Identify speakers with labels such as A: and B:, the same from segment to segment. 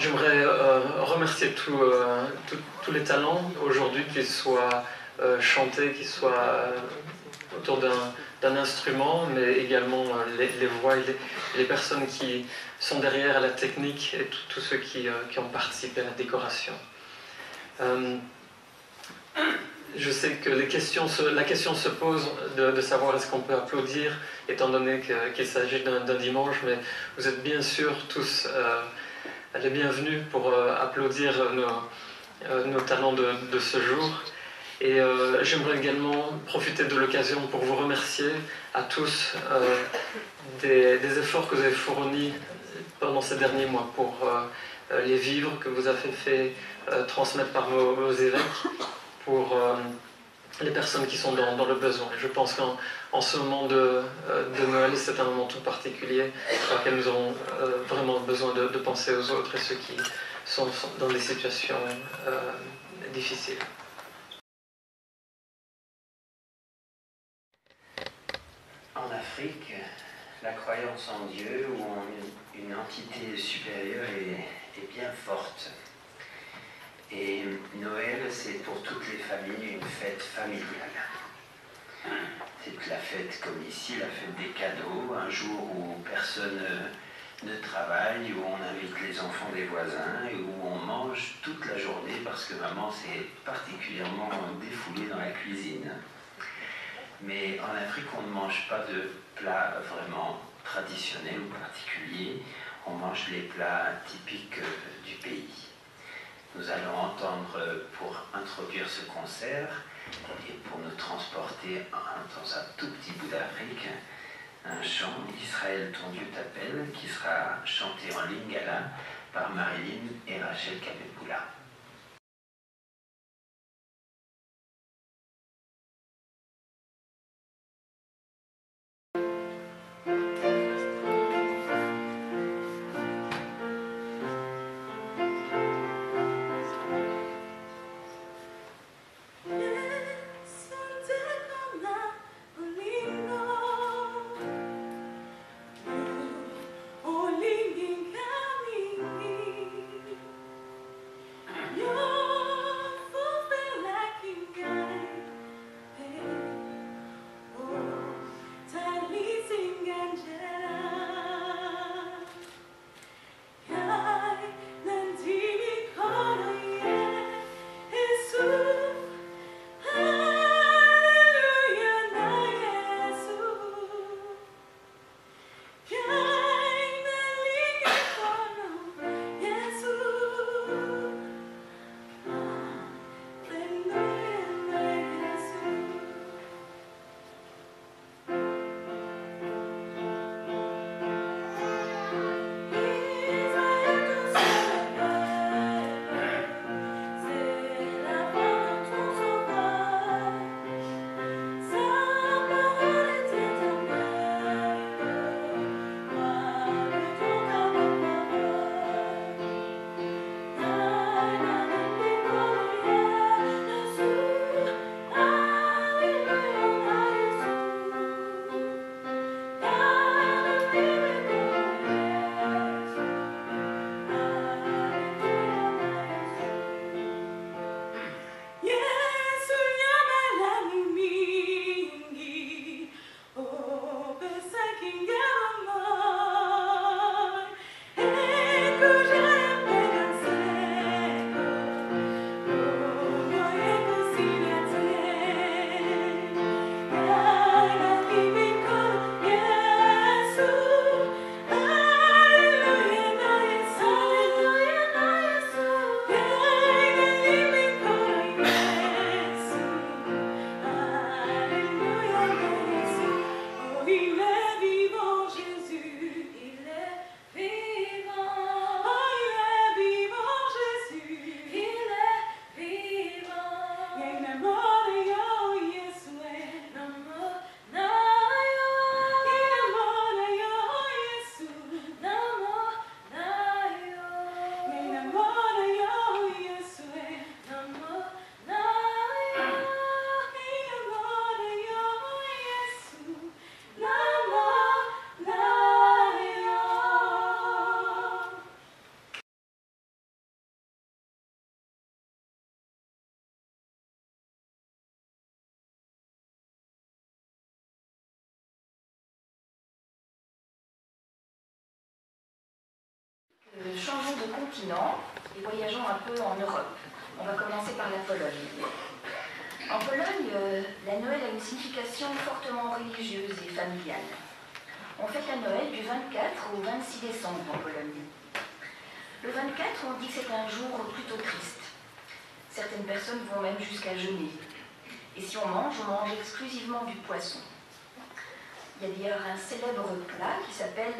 A: J'aimerais remercier tous les talents aujourd'hui, qu'ils soient chantés, qu'ils soient autour d'un instrument, mais également les voix et les personnes qui sont derrière la technique et tous ceux qui ont participé à la décoration. Je sais que la question se pose de savoir est-ce qu'on peut applaudir, étant donné qu'il s'agit d'un dimanche, mais vous êtes bien sûr tous les bienvenus pour applaudir nos talents de ce jour. Et j'aimerais également profiter de l'occasion pour vous remercier à tous des efforts que vous avez fournis pendant ces derniers mois pour les vivres que vous avez fait transmettre par vos évêques, pour les personnes qui sont dans le besoin. Et je pense qu'en ce moment de Noël, c'est un moment tout particulier dans lequel nous avons vraiment besoin de penser aux autres et ceux qui sont dans des situations difficiles.
B: En Afrique, la croyance en Dieu ou en une entité supérieure est bien forte. Et Noël, c'est pour toutes les familles une fête familiale. C'est la fête comme ici, la fête des cadeaux, un jour où personne ne travaille, où on invite les enfants des voisins et où on mange toute la journée parce que maman s'est particulièrement défoulée dans la cuisine. Mais en Afrique, on ne mange pas de plats vraiment traditionnels ou particuliers, on mange les plats typiques du pays. Nous allons entendre, pour introduire ce concert et pour nous transporter dans un tout petit bout d'Afrique, un chant « Israël, ton Dieu t'appelle » qui sera chanté en lingala par Marilyn et Rachel Kabepula.
C: continents et voyageons un peu en Europe. On va commencer par la Pologne. En Pologne, la Noël a une signification fortement religieuse et familiale. On fête la Noël du 24 au 26 décembre en Pologne. Le 24, on dit que c'est un jour plutôt triste. Certaines personnes vont même jusqu'à jeûner. Et si on mange exclusivement du poisson. Il y a d'ailleurs un célèbre plat qui s'appelle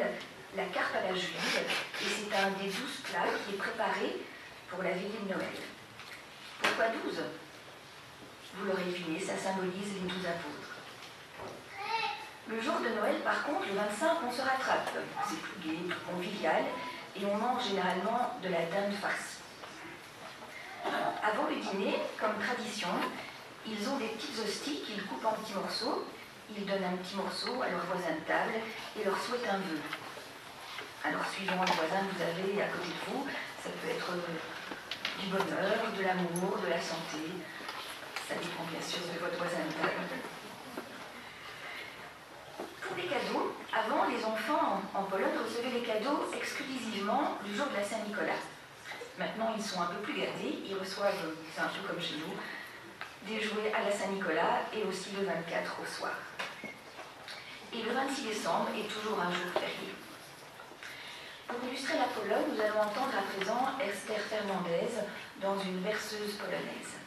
C: la carpe à la juive, et c'est un des 12 plats qui est préparé pour la veillée de Noël. Pourquoi 12 ? Vous l'aurez deviné, ça symbolise les 12 apôtres. Le jour de Noël, par contre, le 25, on se rattrape. C'est plus gai, plus convivial, et on mange généralement de la dinde farcie. Avant le dîner, comme tradition, ils ont des petites hosties qu'ils coupent en petits morceaux. Ils donnent un petit morceau à leur voisin de table et leur souhaitent un vœu. Alors, suivant le voisin que vous avez à côté de vous, ça peut être du bonheur, de l'amour, de la santé. Ça dépend bien sûr de votre voisin de table. Pour les cadeaux, avant, les enfants en Pologne recevaient les cadeaux exclusivement le jour de la Saint-Nicolas. Maintenant, ils sont un peu plus gâtés. Ils reçoivent, c'est un peu comme chez nous, des jouets à la Saint-Nicolas et aussi le 24 au soir. Et le 26 décembre est toujours un jour férié. Pour illustrer la Pologne, nous allons entendre à présent Esther Fernandez dans une berceuse polonaise.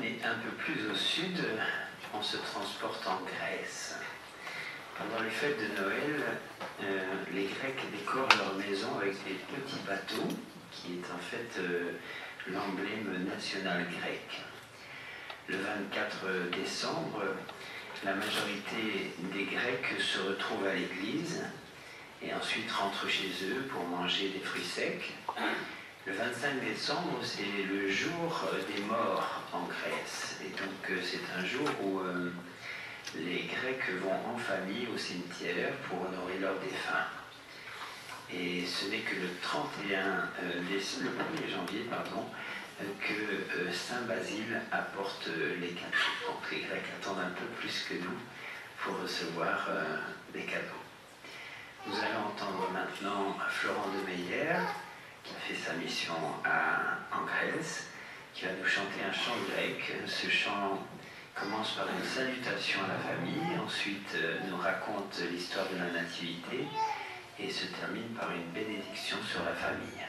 B: Mais un peu plus au sud, on se transporte en Grèce. Pendant les fêtes de Noël, les Grecs décorent leur maison avec des petits bateaux, qui est en fait l'emblème national grec. Le 24 décembre, la majorité des Grecs se retrouvent à l'église et ensuite rentrent chez eux pour manger des fruits secs. Le 25 décembre, c'est le jour des morts en Grèce. Et donc, c'est un jour où les Grecs vont en famille au cimetière pour honorer leurs défunts. Et ce n'est que le 1er janvier, que Saint Basile apporte les cadeaux. Donc, les Grecs attendent un peu plus que nous pour recevoir des cadeaux. Nous allons entendre maintenant Florent de Meyer, qui a fait sa mission en Grèce, qui va nous chanter un chant grec. Ce chant commence par une salutation à la famille, ensuite nous raconte l'histoire de la nativité et se termine par une bénédiction sur la famille.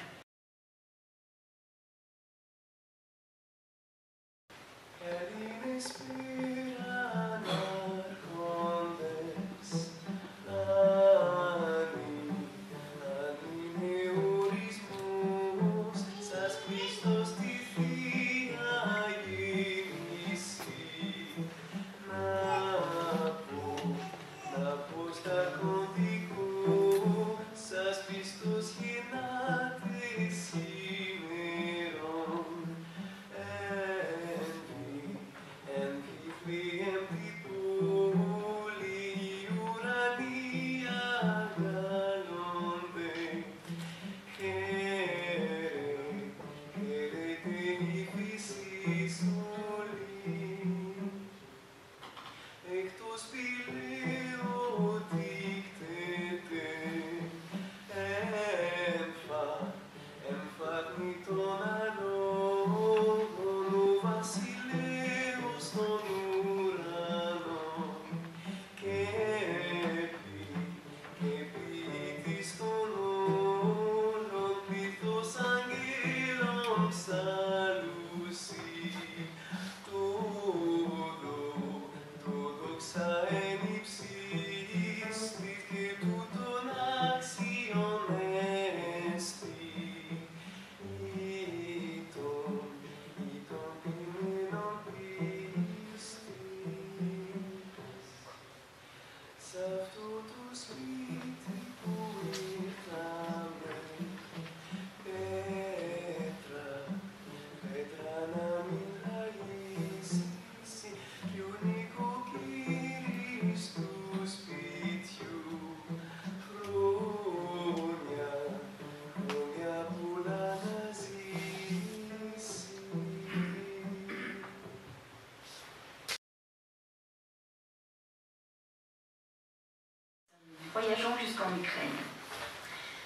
C: Voyageons jusqu'en Ukraine.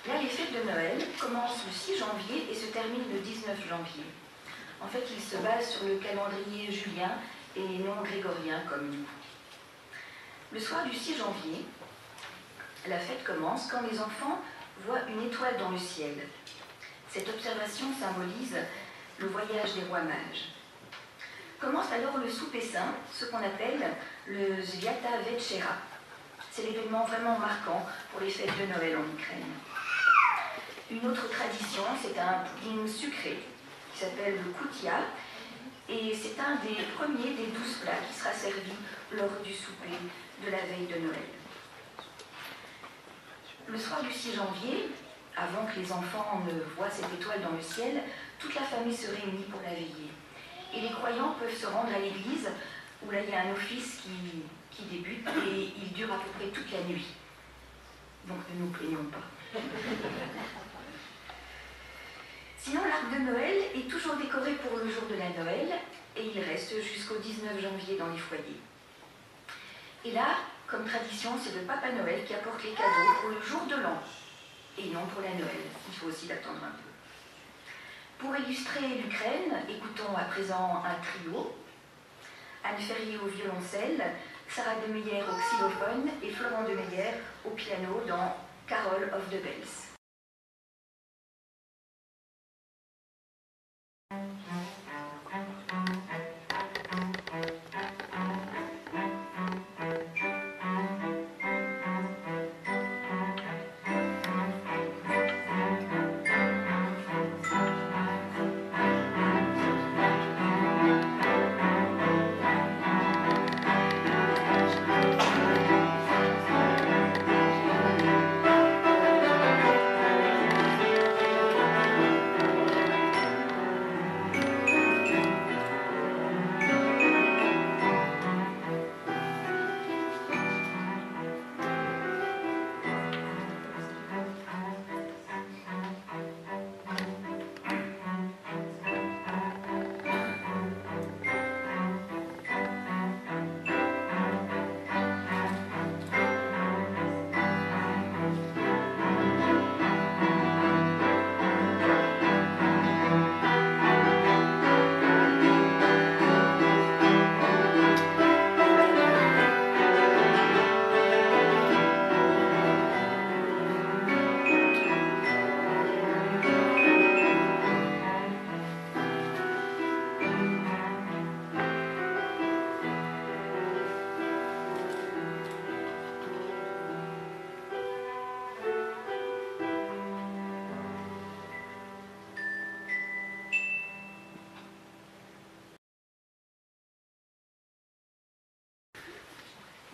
C: Là, les fêtes de Noël commencent le 6 janvier et se terminent le 19 janvier. En fait, ils se basent sur le calendrier julien et non grégorien comme nous. Le soir du 6 janvier, la fête commence quand les enfants voient une étoile dans le ciel. Cette observation symbolise le voyage des rois mages. Commence alors le souper saint, ce qu'on appelle le Sviata Večera. C'est l'événement vraiment marquant pour les fêtes de Noël en Ukraine. Une autre tradition, c'est un pudding sucré qui s'appelle le koutia, et c'est un des premiers des 12 plats qui sera servi lors du souper de la veille de Noël. Le soir du 6 janvier, avant que les enfants ne voient cette étoile dans le ciel, toute la famille se réunit pour la veiller. Et les croyants peuvent se rendre à l'église où là il y a un office qui débute et il dure à peu près toute la nuit. Donc ne nous plaignons pas. Sinon, l'arc de Noël est toujours décoré pour le jour de la Noël et il reste jusqu'au 19 janvier dans les foyers. Et là, comme tradition, c'est le Papa Noël qui apporte les cadeaux pour le jour de l'an et non pour la Noël. Il faut aussi l'attendre un peu. Pour illustrer l'Ukraine, écoutons à présent un trio. Anne Ferrier au violoncelle, Sarah de Meyer au xylophone et Florent de Meyer au piano dans Carol of the Bells.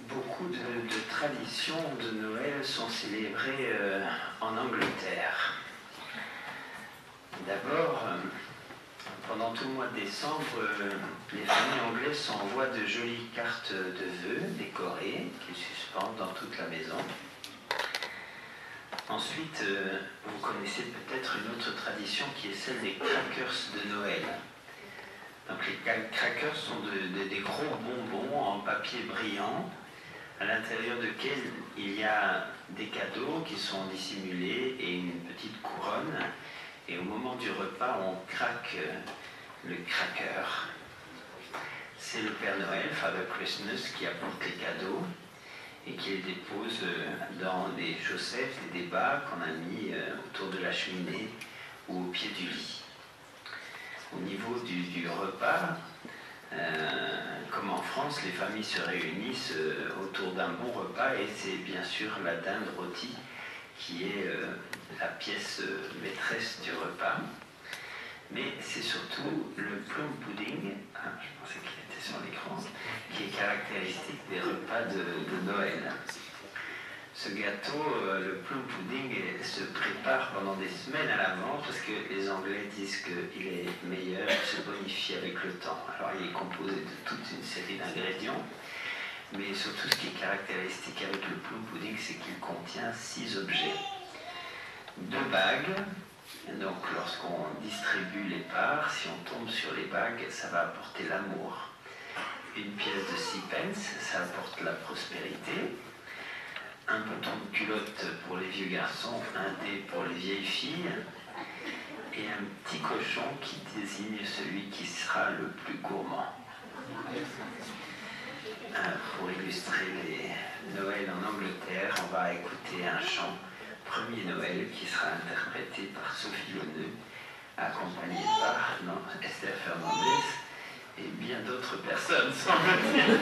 B: Beaucoup de traditions de Noël sont célébrées en Angleterre. D'abord, pendant tout le mois de décembre, les familles anglaises s'envoient de jolies cartes de vœux décorées qu'ils suspendent dans toute la maison. Ensuite, vous connaissez peut-être une autre tradition qui est celle des crackers de Noël. Donc les crackers sont des gros bonbons en papier brillant, à l'intérieur desquels il y a des cadeaux qui sont dissimulés et une petite couronne. Et au moment du repas, on craque le cracker. C'est le Père Noël, Father Christmas, qui apporte les cadeaux et qui les dépose dans des chaussettes et des bas qu'on a mis autour de la cheminée ou au pied du lit. Au niveau du repas, Comme en France, les familles se réunissent autour d'un bon repas et c'est bien sûr la dinde rôtie qui est la pièce maîtresse du repas. Mais c'est surtout le plum pudding, je pensais qu'il était sur l'écran, qui est caractéristique des repas de Noël. Ce gâteau, le plum pudding, se prépare pendant des semaines à l'avance parce que les Anglais disent qu'il est meilleur, il se bonifie avec le temps. Alors il est composé de toute une série d'ingrédients, mais surtout ce qui est caractéristique avec le plum pudding, c'est qu'il contient 6 objets. 2 bagues, donc lorsqu'on distribue les parts, si on tombe sur les bagues, ça va apporter l'amour. Une pièce de 6 pence, ça apporte la prospérité. Un bouton de culotte pour les vieux garçons, un dé pour les vieilles filles, et un petit cochon qui désigne celui qui sera le plus gourmand. Pour illustrer les Noëls en Angleterre, on va écouter un chant, Premier Noël, qui sera interprété par Sophie Launeux, accompagnée par Esther Fernandez et bien d'autres personnes, semble-t-il.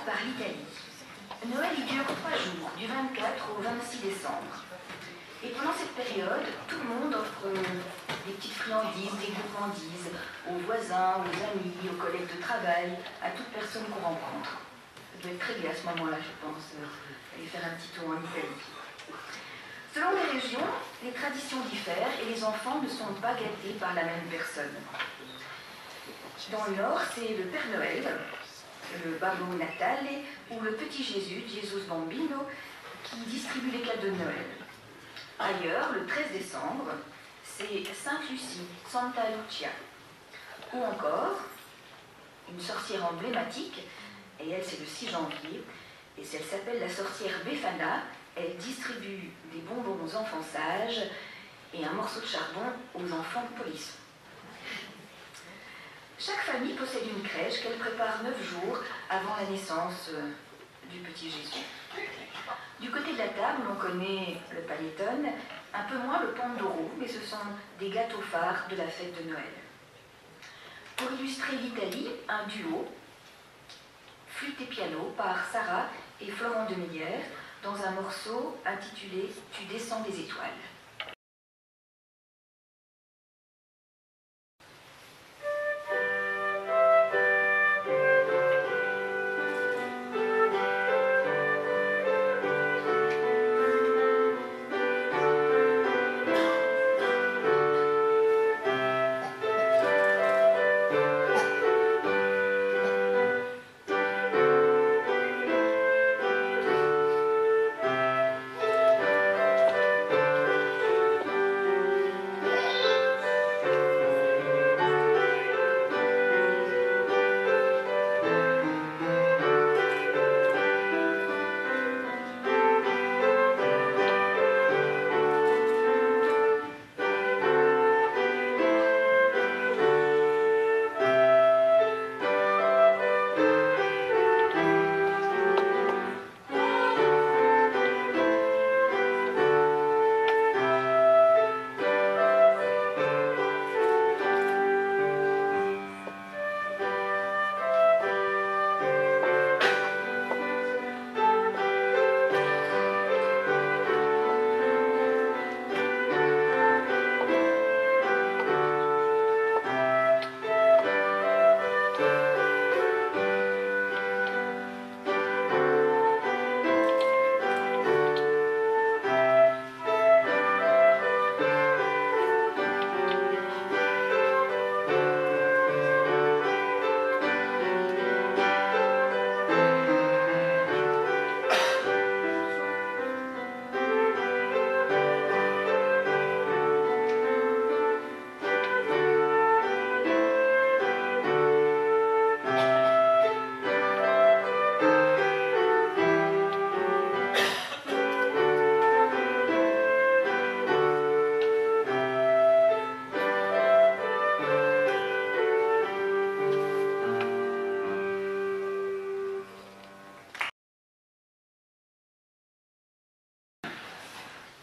C: Par l'Italie. Noël y dure 3 jours, du 24 au 26 décembre. Et pendant cette période, tout le monde offre des petites friandises, des gourmandises aux voisins, aux amis, aux collègues de travail, à toute personne qu'on rencontre. Ça doit être très gai à ce moment-là, je pense, aller faire un petit tour en Italie. Selon les régions, les traditions diffèrent et les enfants ne sont pas gâtés par la même personne. Dans le Nord, c'est le Père Noël, le Babbo Natale ou le petit Jésus, Jesus Bambino, qui distribue les cadeaux de Noël. Ailleurs, le 13 décembre, c'est Sainte Lucie, Santa Lucia. Ou encore, une sorcière emblématique, et elle c'est le 6 janvier, et elle s'appelle la sorcière Befana. Elle distribue des bonbons aux enfants sages et un morceau de charbon aux enfants de police. Chaque famille possède une crèche qu'elle prépare 9 jours avant la naissance du petit Jésus. Du côté de la table, on connaît le panettone, un peu moins le pandoro, mais ce sont des gâteaux phares de la fête de Noël. Pour illustrer l'Italie, un duo, flûte et piano par Sarah et Florent Demeyer dans un morceau intitulé « Tu descends des étoiles ».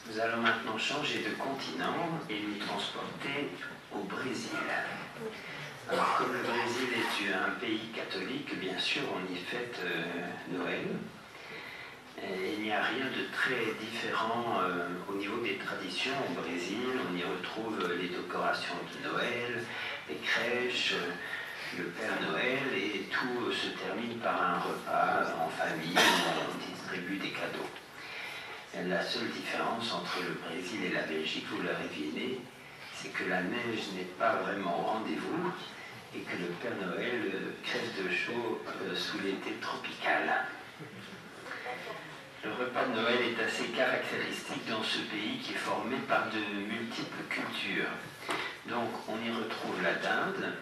B: Nous allons maintenant changer de continent et nous transporter au Brésil. Alors, comme le Brésil est un pays catholique, bien sûr, on y fête Noël. Et il n'y a rien de très différent au niveau des traditions au Brésil. On y retrouve les décorations de Noël, les crèches, le Père Noël, et tout se termine par un repas en famille où on distribue des cadeaux. La seule différence entre le Brésil et la Belgique, vous l'avez deviné, c'est que la neige n'est pas vraiment au rendez-vous et que le Père Noël crève de chaud sous l'été tropical. Le repas de Noël est assez caractéristique dans ce pays qui est formé par de multiples cultures. Donc on y retrouve la dinde,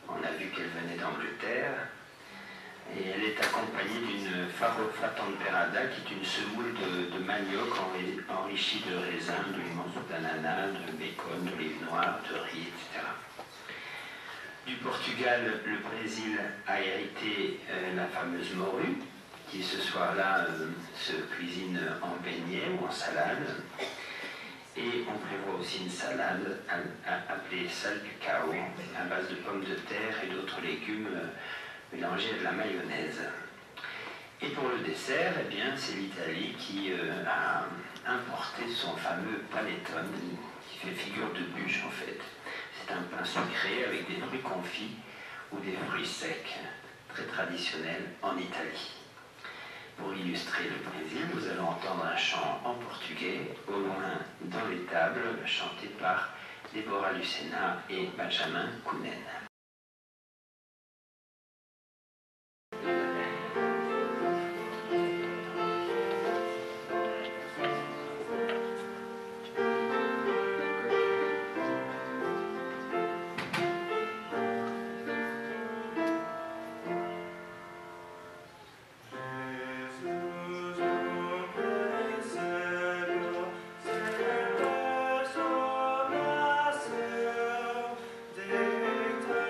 B: on a vu qu'elle venait d'Angleterre, et elle est accompagnée d'une farofa temperada qui est une semoule de manioc enrichie de raisins, de morceaux d'ananas, de bacon, d'olive noire, de riz, etc. Du Portugal, le Brésil a hérité la fameuse morue, qui ce soir-là se cuisine en beignet ou en salade. Et on prévoit aussi une salade appelée salpicao, à base de pommes de terre et d'autres légumes mélangés à de la mayonnaise. Et pour le dessert, eh bien, c'est l'Italie qui a importé son fameux panettone, qui fait figure de bûche en fait. C'est un pain sucré avec des fruits confits ou des fruits secs, très traditionnel en Italie. Pour illustrer le Brésil, nous allons entendre un chant en portugais, au loin dans l'étable, chanté par Déborah Lucena et Benjamin Kounen.
D: Dicta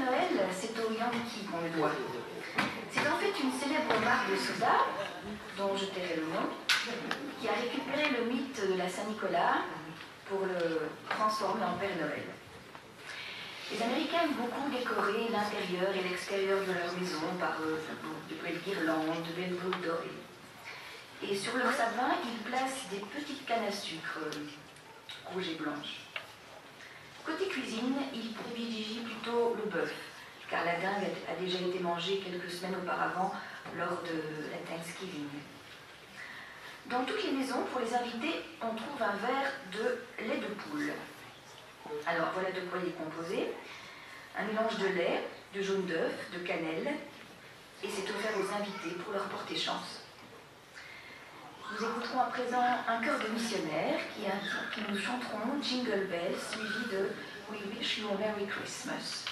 C: Noël, c'est au Yankee qu'on le doit. C'est en fait une célèbre marque de soda, dont je tairai le nom, qui a récupéré le mythe de la Saint-Nicolas pour le transformer en Père Noël. Les Américains aiment beaucoup décorer l'intérieur et l'extérieur de leur maison par de belles guirlandes, de belles boules dorées. Et sur leur sapin, ils placent des petites cannes à sucre rouges et blanches. Côté cuisine, ils privilégient plutôt le bœuf, car la dinde a déjà été mangée quelques semaines auparavant lors de la Thanksgiving. Dans toutes les maisons, pour les invités, on trouve un verre de lait de poule. Alors voilà de quoi il est composé. Un mélange de lait, de jaune d'œuf, de cannelle, et c'est offert aux invités pour leur porter chance. Nous écouterons à présent un chœur de missionnaires qui nous chanteront Jingle Bells, suivi de We Wish You a Merry Christmas.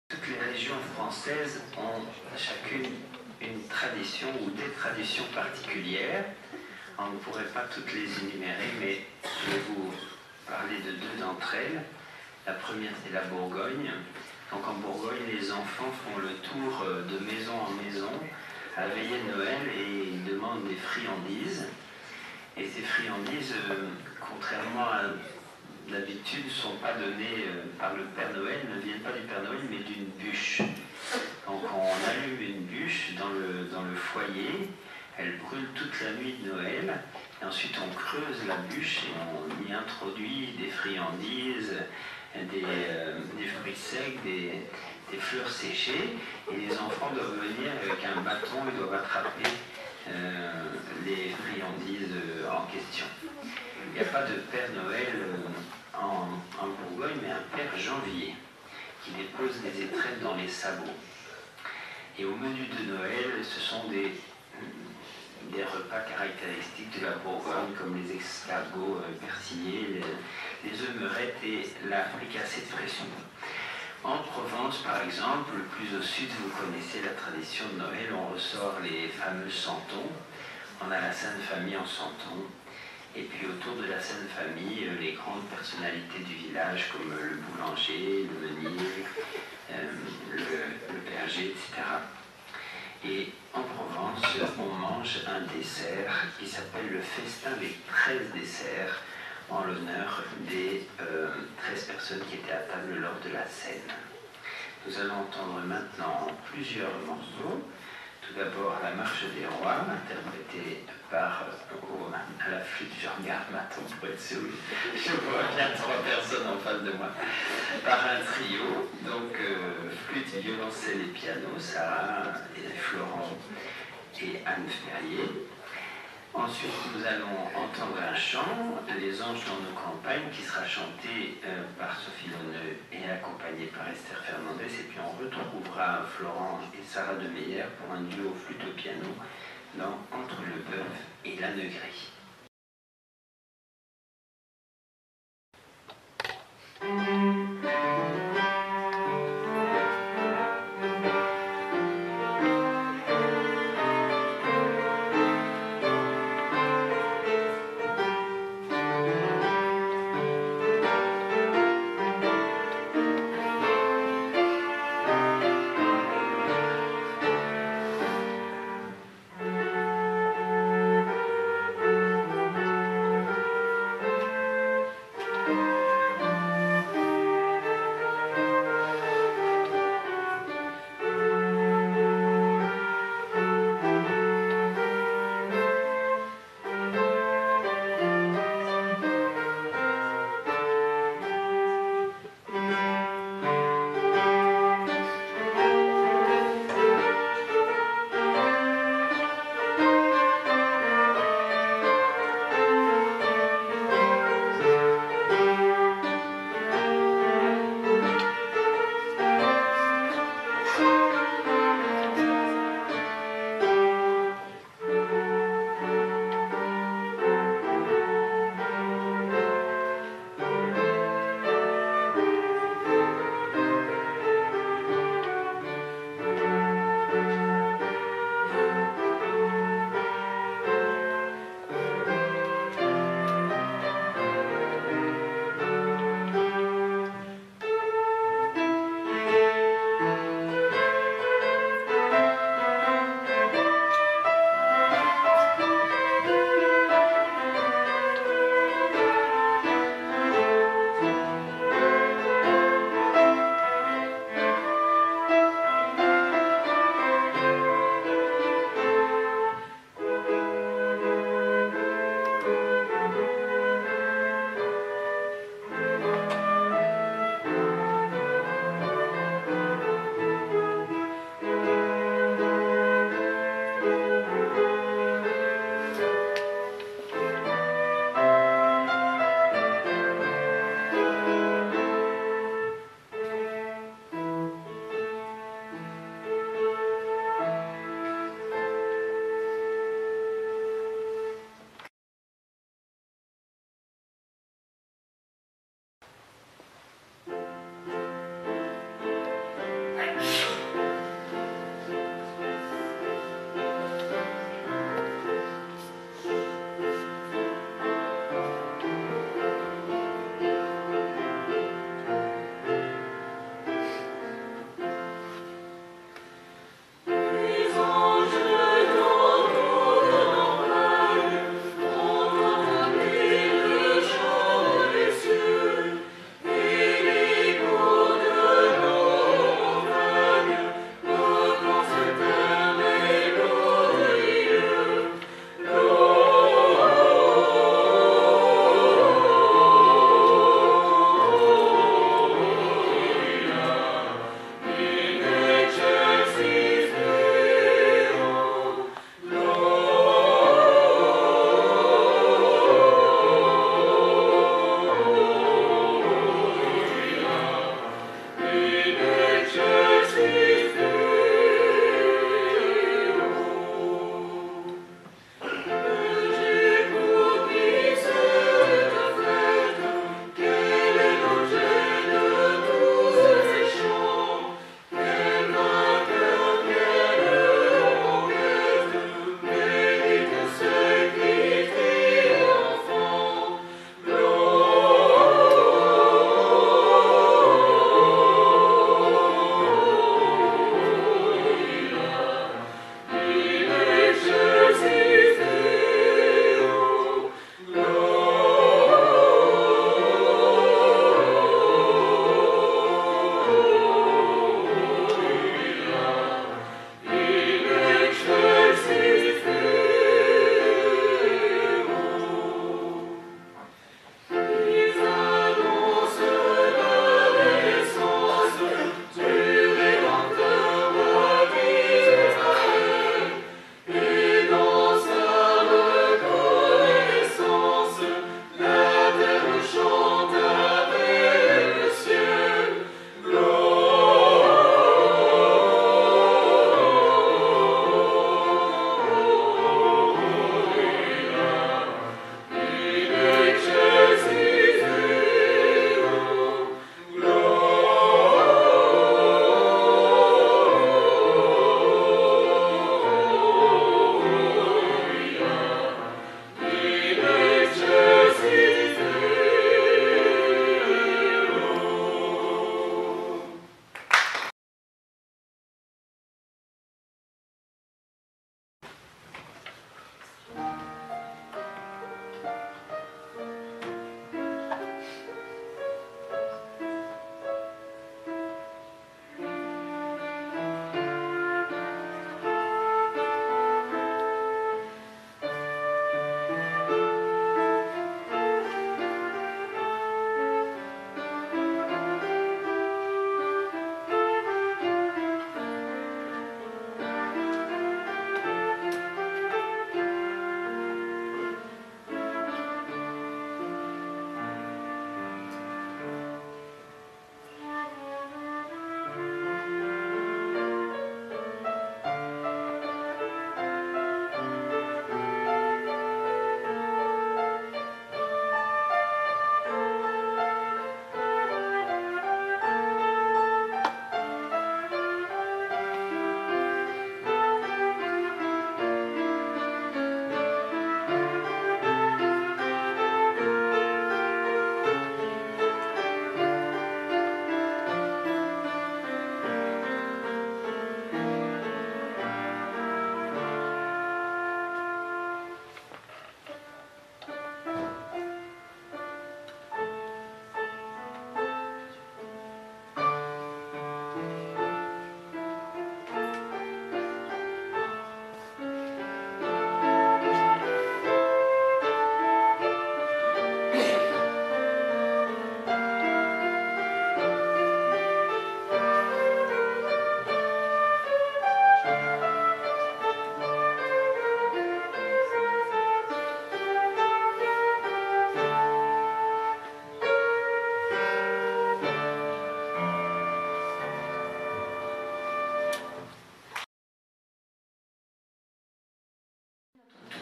B: Toutes les régions françaises ont chacune une tradition ou des traditions particulières. On ne pourrait pas toutes les énumérer, mais je vais vous parler de deux d'entre elles. La première, c'est la Bourgogne. Donc en Bourgogne, les enfants font le tour de maison en maison à la veillée de Noël et ils demandent des friandises. Et ces friandises, contrairement à d'habitude, ne sont pas données par le Père Noël, ne viennent pas du Père Noël, mais d'une bûche. Donc on allume une bûche dans le foyer, elle brûle toute la nuit de Noël, et ensuite on creuse la bûche et on y introduit des friandises, des fruits secs, des fleurs séchées, et les enfants doivent venir avec un bâton, ils doivent attraper les friandises en question. Il n'y a pas de Père Noël en Bourgogne, mais un Père Janvier, qui dépose des étrennes dans les sabots. Et au menu de Noël, ce sont des repas caractéristiques de la Bourgogne, comme les escargots persillés, les œufs meurettes et la fricassée de pression. En Provence, par exemple, plus au sud, vous connaissez la tradition de Noël, on ressort les fameux santons. On a la Sainte Famille en santon. Et puis autour de la Sainte Famille, les grandes personnalités du village, comme le boulanger, le meunier, le berger, etc. Et en Provence, on mange un dessert qui s'appelle le festin des 13 desserts, en l'honneur des 13 personnes qui étaient à table lors de la scène. Nous allons entendre maintenant plusieurs morceaux. Tout d'abord la marche des rois, interprétée par, à la flûte, je regarde Maton pour être sûr, je vois bien 3 personnes en face de moi, par un trio, donc flûte, violoncelle et piano, Sarah et Florent et Anne Ferrier. Ensuite, nous allons entendre un chant, Les anges dans nos campagnes, qui sera chanté par Sophie Lonneux et accompagné par Esther Fernandez. Et puis on retrouvera Florent et Sarah de Meyer pour un duo flûte au piano dans Entre le bœuf et l'ânegrie.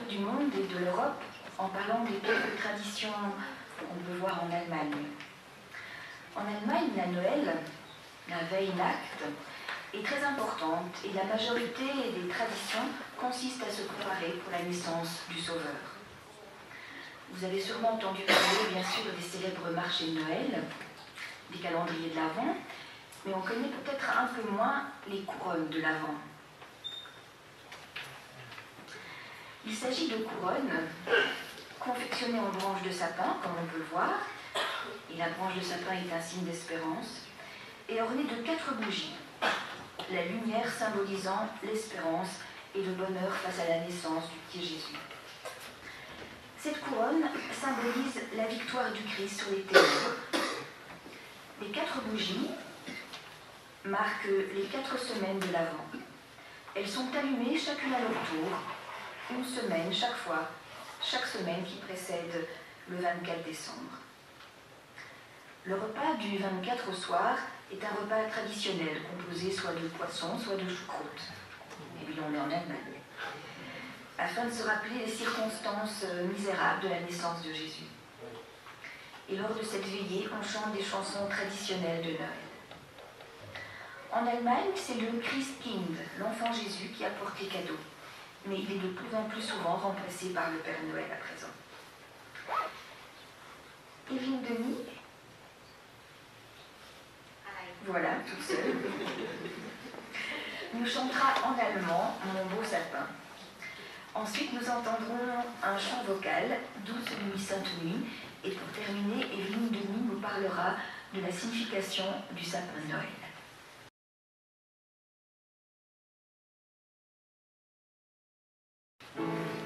C: du monde et de l'Europe en parlant des quelques traditions qu'on peut voir en Allemagne. En Allemagne, la Noël, la Weihnacht, est très importante et la majorité des traditions consistent à se préparer pour la naissance du Sauveur. Vous avez sûrement entendu parler, bien sûr, des célèbres marchés de Noël, des calendriers de l'Avent, mais on connaît peut-être un peu moins les couronnes de l'Avent. Il s'agit de couronnes confectionnées en branches de sapin, comme on peut le voir, et la branche de sapin est un signe d'espérance, et ornées de 4 bougies, la lumière symbolisant l'espérance et le bonheur face à la naissance du petit Jésus. Cette couronne symbolise la victoire du Christ sur les ténèbres. Les 4 bougies marquent les 4 semaines de l'Avent. Elles sont allumées chacune à leur tour, une semaine chaque fois, chaque semaine qui précède le 24 décembre. Le repas du 24 au soir est un repas traditionnel composé soit de poisson, soit de choucroute. Et puis on est en Allemagne. Afin de se rappeler les circonstances misérables de la naissance de Jésus. Et lors de cette veillée, on chante des chansons traditionnelles de Noël. En Allemagne, c'est le Christkind, l'enfant Jésus, qui apporte les cadeaux. Mais il est de plus en plus souvent remplacé par le Père Noël à présent. Evelyne Denis, voilà, toute seule, nous chantera en allemand Mon beau sapin. Ensuite, nous entendrons un chant vocal, Douce nuit, sainte nuit, et pour terminer, Evelyne Denis nous parlera de la signification du sapin de Noël.
D: Thank you.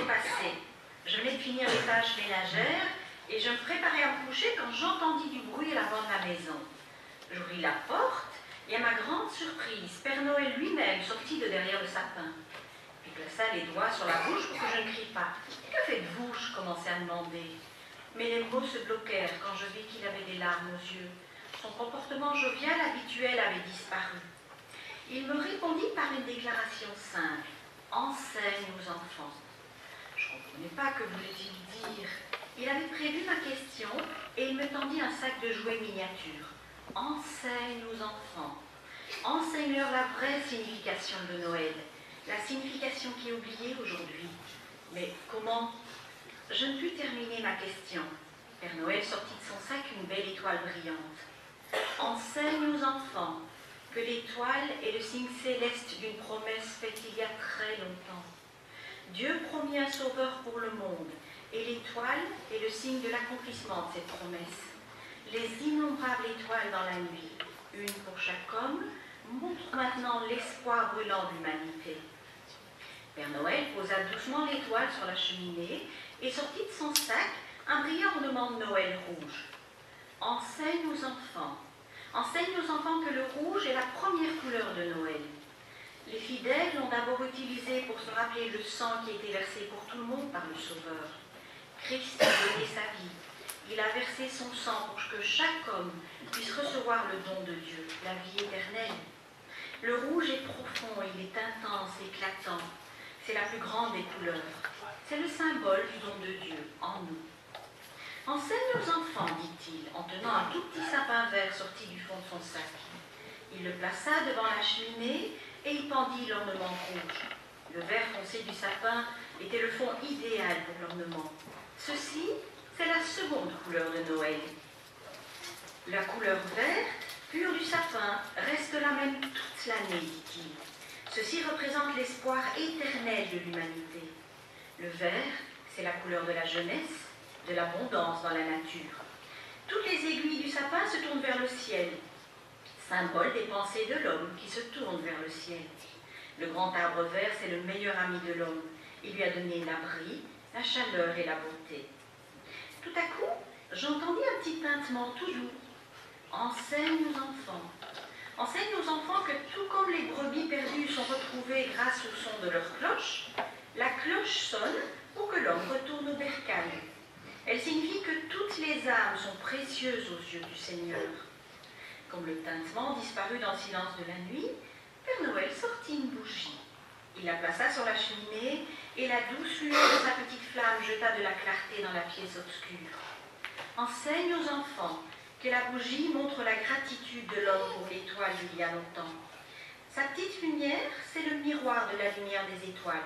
D: est passé. Je venais de finir les tâches ménagères et je me préparais à me coucher quand j'entendis du bruit à l'avant de la maison. J'ouvris la porte et à ma grande surprise, Père Noël lui-même sortit de derrière le sapin. Puis plaça les doigts sur la bouche pour que je ne crie pas. « Que faites-vous » je commençai à demander. Mais les mots se bloquèrent quand je vis qu'il avait des larmes aux yeux. Son comportement jovial habituel avait disparu. Il me répondit par une déclaration simple. « Enseigne aux enfants. » Je ne comprenais pas que voulait-il dire. Il avait prévu ma question et il me tendit un sac de jouets miniatures. « Enseigne aux enfants. Enseigne-leur la vraie signification de Noël, la signification qui est oubliée aujourd'hui. » Mais comment? Je ne pus terminer ma question. Père Noël sortit de son sac une belle étoile brillante. « Enseigne aux enfants que l'étoile est le signe céleste d'une promesse faite il y a très longtemps. Dieu promit un sauveur pour le monde, et l'étoile est le signe de l'accomplissement de cette promesse. Les innombrables étoiles dans la nuit, une pour chaque homme, montrent maintenant l'espoir brûlant de l'humanité. » Père Noël posa doucement l'étoile sur la cheminée et sortit de son sac un brillant ornement de Noël rouge. « Enseigne aux enfants. Enseigne aux enfants que le rouge est la première couleur de Noël. Les fidèles l'ont d'abord utilisé pour se rappeler le sang qui a été versé pour tout le monde par le Sauveur. Christ a donné sa vie. Il a versé son sang pour que chaque homme puisse recevoir le don de Dieu, la vie éternelle. Le rouge est profond, il est intense, éclatant. C'est la plus grande des couleurs. C'est le symbole du don de Dieu en nous. Enseigne aux enfants, dit-il, en tenant un tout petit sapin vert sorti du fond de son sac. Il le plaça devant la cheminée et il pendit l'ornement rouge. Le vert foncé du sapin était le fond idéal pour l'ornement. Ceci, c'est la seconde couleur de Noël. La couleur verte, pure du sapin, reste la même toute l'année, dit-il. Ceci représente l'espoir éternel de l'humanité. Le vert, c'est la couleur de la jeunesse, de l'abondance dans la nature. Toutes les aiguilles du sapin se tournent vers le ciel, symbole des pensées de l'homme qui se tourne vers le ciel. Le grand arbre vert, c'est le meilleur ami de l'homme. Il lui a donné l'abri, la chaleur et la beauté. Tout à coup, j'entendis un petit tintement tout doux. Enseigne aux enfants. Enseigne aux enfants que tout comme les brebis perdues sont retrouvées grâce au son de leur cloche, la cloche sonne pour que l'homme retourne au bercail. Elle signifie que toutes les âmes sont précieuses aux yeux du Seigneur. Comme le tintement disparut dans le silence de la nuit, Père Noël sortit une bougie. Il la plaça sur la cheminée et la douce lueur de sa petite flamme jeta de la clarté dans la pièce obscure. Enseigne aux enfants que la bougie montre la gratitude de l'homme pour l'étoile d'il y a longtemps. Sa petite lumière, c'est le miroir de la lumière des étoiles.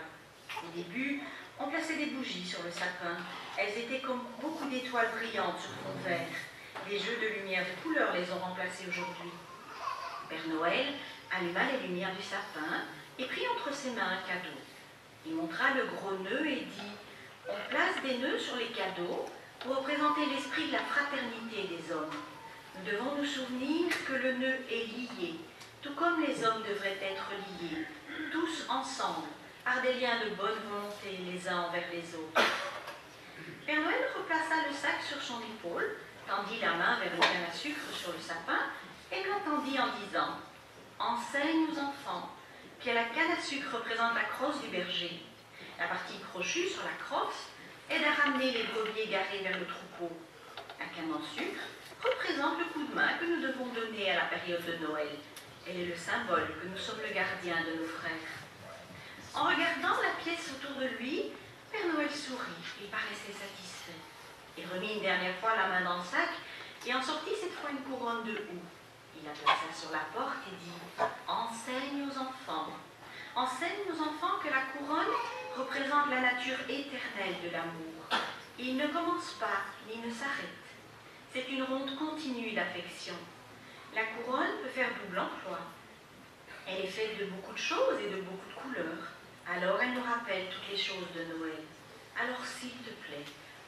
D: Au début, on plaçait des bougies sur le sapin. Elles étaient comme beaucoup d'étoiles brillantes sur fond vert. Des jeux de lumière de couleurs les ont remplacées aujourd'hui. Père Noël alluma les lumières du sapin et prit entre ses mains un cadeau. Il montra le gros nœud et dit « On place des nœuds sur les cadeaux pour représenter l'esprit de la fraternité des hommes. Nous devons nous souvenir que le nœud est lié, tout comme les hommes devraient être liés, tous ensemble, par des liens de bonne volonté les uns envers les autres. » Père Noël replaça le sac sur son épaule, tendit la main vers une canne à sucre sur le sapin et m'attendit en disant « Enseigne aux enfants que la canne à sucre représente la crosse du berger. La partie crochue sur la crosse aide à ramener les brebis égarés vers le troupeau. La canne en sucre représente le coup de main que nous devons donner à la période de Noël. Elle est le symbole que nous sommes le gardien de nos frères. » En regardant la pièce autour de lui, Père Noël sourit. Il paraissait satisfait. Il remit une dernière fois la main dans le sac et en sortit cette fois une couronne de houx. Il la plaça sur la porte et dit « Enseigne aux enfants. Enseigne aux enfants que la couronne représente la nature éternelle de l'amour. Il ne commence pas ni ne s'arrête. C'est une ronde continue d'affection. La couronne peut faire double emploi. Elle est faite de beaucoup de choses et de beaucoup de couleurs. Alors elle nous rappelle toutes les choses de Noël. Alors s'il te plaît,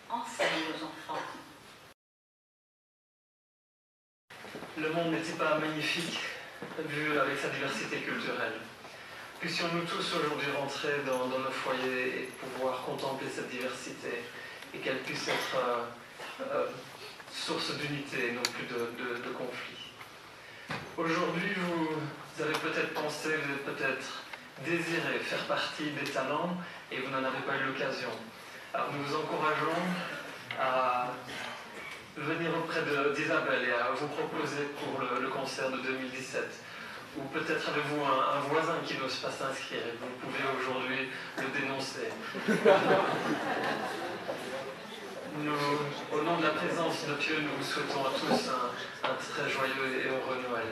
D: enseigne aux enfants. »
A: Le monde n'était pas magnifique, vu avec sa diversité culturelle. puissions-nous tous aujourd'hui rentrer dans nos foyers et pouvoir contempler cette diversité et qu'elle puisse être source d'unité et non plus de conflit. Aujourd'hui, vous avez peut-être pensé, vous avez peut-être désiré faire partie des talents et vous n'en avez pas eu l'occasion. Alors nous vous encourageons à venir auprès d'Isabelle et à vous proposer pour le concert de 2017. Ou peut-être avez-vous un voisin qui n'ose pas s'inscrire et vous pouvez aujourd'hui le dénoncer. Au nom de la présence de Dieu, nous vous souhaitons à tous un très joyeux et heureux Noël.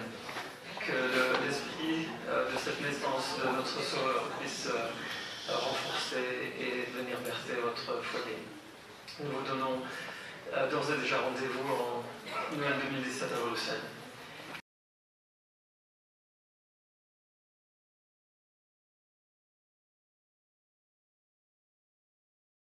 A: Que l'esprit de cette naissance de notre Sauveur puisse renforcer et venir bercer votre foyer. Nous vous donnons d'ores et déjà rendez-vous en Noël 2017 à Bruxelles.